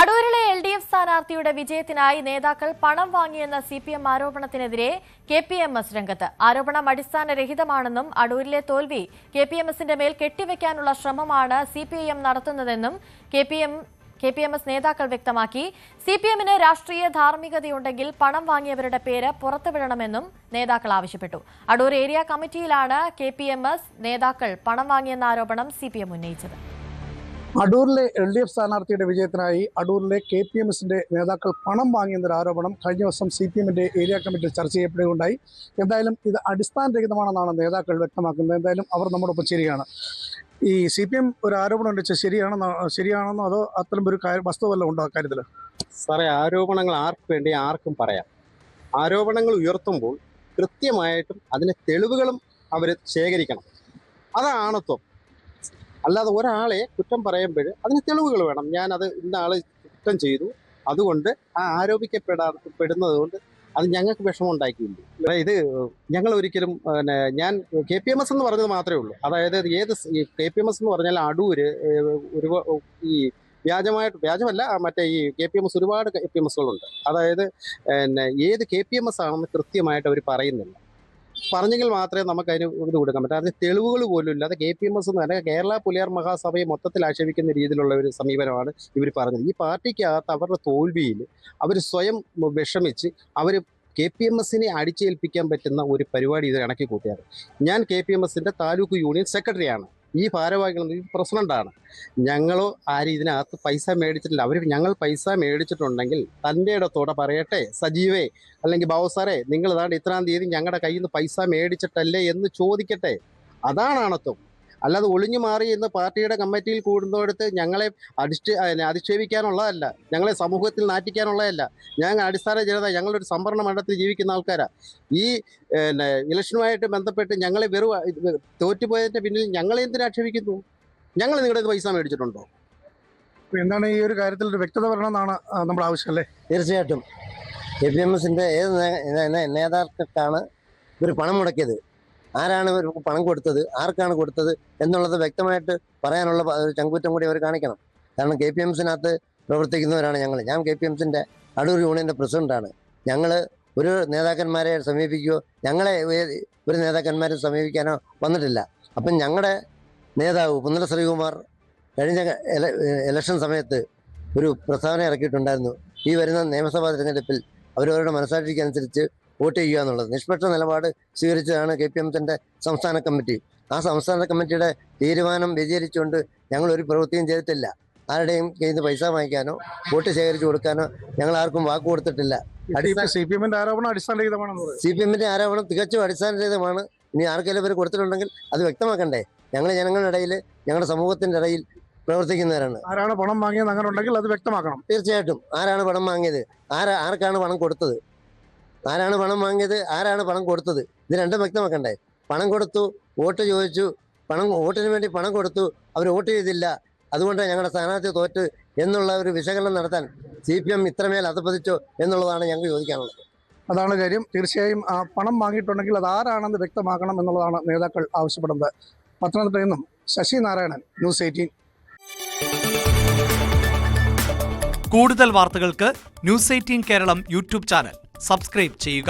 അടൂരിലെ LDF സ്ഥാനാർത്ഥിയുടെ വിജയത്തിനായി നേതാക്കൾ പണം വാങ്ങിയെന്ന CPM ആരോപണത്തിനെതിരെ KPMS രംഗത്ത്. ആരോപണം അടിസ്ഥാനരഹിതമാണെന്നും അടൂരിലെ തോൽവി KPMSന്റെ മേൽ കെട്ടിവെക്കാനുള്ള ശ്രമമാണ് CPIM നടത്തുന്നതെന്നും KPMS നേതാക്കൾ വ്യക്തമാക്കി. CPMന് രാഷ്ട്രീയ ധാർമ്മികതയുണ്ടെങ്കിൽ പണം വാങ്ങിയവരുടെ പേര് പുറത്തുവിടണമെന്നും നേതാക്കൾ ആവശ്യപ്പെട്ടു. അടൂർ ഏരിയ കമ്മിറ്റിയിലാണ് KPMS നേതാക്കൾ പണം വാങ്ങിയെന്ന ആരോപണം CPM ഉന്നയിച്ചത്. അടൂരിലെ LDF സ്ഥാനാർത്ഥിയുടെ വിജയത്തിനായി അടൂരിലെ KPMSന്റെ നേതാക്കൾ പണം വാങ്ങിയെന്നൊരു ആരോപണം കഴിഞ്ഞ ദിവസം CPMന്റെ ഏരിയ കമ്മിറ്റിയിൽ ചർച്ച ചെയ്യപ്പെടുകയുണ്ടായി. എന്തായാലും ഇത് അടിസ്ഥാനരഹിതമാണെന്നാണ് നേതാക്കൾ വ്യക്തമാക്കുന്നത്. എന്തായാലും അവർ നമ്മോടൊപ്പം ചേരുകയാണ്. ഈ CPM ഒരു ആരോപണം ഉന്നയിച്ചത് ശരിയാണെന്നോ അതോ അത്തരം ഒരു വസ്തുവല്ല ഉണ്ടോ അക്കാര്യത്തിൽ? സാറേ, ആരോപണങ്ങൾ ആർക്ക് വേണ്ടി ആർക്കും പറയാം. ആരോപണങ്ങൾ ഉയർത്തുമ്പോൾ കൃത്യമായിട്ടും അതിന് തെളിവുകളും അവർ ശേഖരിക്കണം. അതാണ് ആണത്വം. അല്ലാതെ ഒരാളെ കുറ്റം പറയുമ്പോൾ അതിന് തെളിവുകൾ വേണം. ഞാനത് ഇന്ന ആൾ കുറ്റം ചെയ്തു, അതുകൊണ്ട് ആ ആരോപിക്കപ്പെടുന്നത് കൊണ്ട് അത് ഞങ്ങൾക്ക് വിഷമം ഉണ്ടാക്കിയില്ല. ഇത് ഞങ്ങൾ ഒരിക്കലും ഞാൻ KPMS എന്ന് പറഞ്ഞത് മാത്രമേ ഉള്ളൂ. അതായത് KPMS എന്ന് പറഞ്ഞാൽ അടൂര് ഈ വ്യാജമല്ല, മറ്റേ ഈ KPMS ഒരുപാട് KPMSകളുണ്ട്. അതായത് ഏത് KPMS ആണെന്ന് കൃത്യമായിട്ട് അവർ പറയുന്നില്ല. പറഞ്ഞെങ്കിൽ മാത്രമേ നമുക്ക് അതിന് ഇത് കൊടുക്കാൻ പറ്റൂ. അതിന് തെളിവുകൾ പോലും ഇല്ലാതെ KPMS എന്ന് പറഞ്ഞാൽ കേരള പുലിയാർ മഹാസഭയെ മൊത്തത്തിൽ ആക്ഷേപിക്കുന്ന രീതിയിലുള്ള ഒരു സമീപനമാണ് ഇവർ പറഞ്ഞത്. ഈ പാർട്ടിക്കകത്ത് അവരുടെ തോൽവിയിൽ അവർ സ്വയം വിഷമിച്ച് അവർ KPMSനെ അടിച്ചേൽപ്പിക്കാൻ പറ്റുന്ന ഒരു പരിപാടി ഇത് കണക്കി കൂട്ടിയാണ്. ഞാൻ KPMSന്റെ താലൂക്ക് യൂണിയൻ സെക്രട്ടറിയാണ്. ഈ ഭാരവാഹികൾ പ്രസിഡന്റാണ്. ഞങ്ങളോ ആരും ഇതിനകത്ത് പൈസ മേടിച്ചിട്ടില്ല. ഞങ്ങൾ പൈസ മേടിച്ചിട്ടുണ്ടെങ്കിൽ തൻ്റെ ഇടത്തോടെ പറയട്ടെ, സജീവേ അല്ലെങ്കിൽ ബാബുസാറേ, നിങ്ങൾ ഇതാണ്ട് ഇത്രാം തീയതി ഞങ്ങളുടെ കയ്യിൽ നിന്ന് പൈസ മേടിച്ചിട്ടല്ലേ എന്ന് ചോദിക്കട്ടെ. അതാണ് ആണത്വം. അല്ലാതെ ഒളിഞ്ഞു മാറി എന്ന് പാർട്ടിയുടെ കമ്മിറ്റിയിൽ കൂടുന്നിടത്ത് ഞങ്ങളെ അധിക്ഷേപിക്കാനുള്ളതല്ല, ഞങ്ങളെ സമൂഹത്തിൽ നാറ്റിക്കാനുള്ളതല്ല. ഞങ്ങൾ അടിസ്ഥാന ജനത, ഞങ്ങളൊരു സംവരണ മണ്ഡലത്തിൽ ജീവിക്കുന്ന ആൾക്കാരാണ്. ഈ ഇലക്ഷനുമായിട്ട് ബന്ധപ്പെട്ട് ഞങ്ങളെ തോറ്റുപോയതിൻ്റെ പിന്നിൽ ഞങ്ങളെ എന്തിനു ആക്ഷേപിക്കുന്നു? ഞങ്ങൾ നിങ്ങളുടെ പൈസ മേടിച്ചിട്ടുണ്ടോ? എന്താണ് ഈ ഒരു കാര്യത്തിൽ ഒരു വ്യക്തത വരണമെന്നാണ് നമ്മുടെ ആവശ്യം അല്ലേ? തീർച്ചയായിട്ടും KPMSന്റെ ഏത് നേതാക്കൾക്കാണ് ഇവർ പണം മുടക്കിയത്, ആരാണ് ഇവർക്ക് പണം കൊടുത്തത്, ആർക്കാണ് കൊടുത്തത് എന്നുള്ളത് വ്യക്തമായിട്ട് പറയാനുള്ള ഒരു ചങ്കൂറ്റം കൂടി അവർ കാണിക്കണം. കാരണം KPMSനകത്ത് പ്രവർത്തിക്കുന്നവരാണ് ഞങ്ങൾ. ഞാൻ KPMSന്റെ അടൂർ യൂണിയൻ്റെ പ്രസിഡന്റാണ്. ഞങ്ങൾ ഒരു നേതാക്കന്മാരെ സമീപിക്കുകയോ ഞങ്ങളെ ഒരു നേതാക്കന്മാരെ സമീപിക്കാനോ വന്നിട്ടില്ല. അപ്പം ഞങ്ങളുടെ നേതാവ് പുന്നല ശ്രീകുമാർ കഴിഞ്ഞ ഇലക്ഷൻ സമയത്ത് ഒരു പ്രസ്താവന ഇറക്കിയിട്ടുണ്ടായിരുന്നു. ഈ വരുന്ന നിയമസഭാ തിരഞ്ഞെടുപ്പിൽ അവരവരുടെ മനസാക്ഷിക്കനുസരിച്ച് വോട്ട് ചെയ്യുക എന്നുള്ളത്. നിഷ്പക്ഷ നിലപാട് സ്വീകരിച്ചതാണ് KPMSന്റെ സംസ്ഥാന കമ്മിറ്റി. ആ സംസ്ഥാന കമ്മിറ്റിയുടെ തീരുമാനം വ്യതിചരിച്ചുകൊണ്ട് ഞങ്ങൾ ഒരു പ്രവൃത്തിയും ചെയ്തിട്ടില്ല. ആരുടെയും കയ്യിൽ നിന്ന് പൈസ വാങ്ങിക്കാനോ വോട്ട് ശേഖരിച്ചു കൊടുക്കാനോ ഞങ്ങൾ ആർക്കും വാക്ക് കൊടുത്തിട്ടില്ല. CPMന്റെ ആരോപണം അടിസ്ഥാനരഹിതമാണെന്ന് പറയും. CPMന്റെ ആരോപണം തികച്ചും അടിസ്ഥാനരഹിതമാണ്. ഇനി ആർക്കെങ്കിലും അവർ കൊടുത്തിട്ടുണ്ടെങ്കിൽ അത് വ്യക്തമാക്കണ്ടേ? ഞങ്ങൾ ജനങ്ങളുടെ ഇടയിൽ, ഞങ്ങളുടെ സമൂഹത്തിന്റെ ഇടയിൽ പ്രവർത്തിക്കുന്നവരാണ്. ആരാണ് പണം വാങ്ങിയത് അങ്ങനെ ഉണ്ടെങ്കിൽ അത് വ്യക്തമാക്കണം. തീർച്ചയായിട്ടും ആരാണ് പണം വാങ്ങിയത്, ആർക്കാണ് പണം കൊടുത്തത്, ആരാണ് പണം വാങ്ങിയത്, ആരാണ് പണം കൊടുത്തത്, ഇത് രണ്ടും വ്യക്തമാക്കണ്ടേ? പണം കൊടുത്തു, വോട്ട് ചോദിച്ചു, വോട്ടിന് വേണ്ടി പണം കൊടുത്തു, അവർ വോട്ട് ചെയ്തില്ല, അതുകൊണ്ട് ഞങ്ങളുടെ സ്ഥാനാർത്ഥി തോറ്റ് എന്നുള്ള ഒരു വിശകലനം നടത്താൻ CPM ഇത്രമേൽ അധപ്പതിച്ചോ എന്നുള്ളതാണ് ഞങ്ങൾക്ക് ചോദിക്കാനുള്ളത്. അതാണ് കാര്യം. തീർച്ചയായും ആ പണം വാങ്ങിയിട്ടുണ്ടെങ്കിൽ അത് ആരാണെന്ന് വ്യക്തമാക്കണം എന്നുള്ളതാണ് നേതാക്കൾ ആവശ്യപ്പെടുന്നത്. പത്തനംതിട്ടയിൽ നിന്നും ശശി നാരായണൻ, News 18. കൂടുതൽ വാർത്തകൾക്ക് News 18 Keralam YouTube channel subscribe ചെയ്യുക.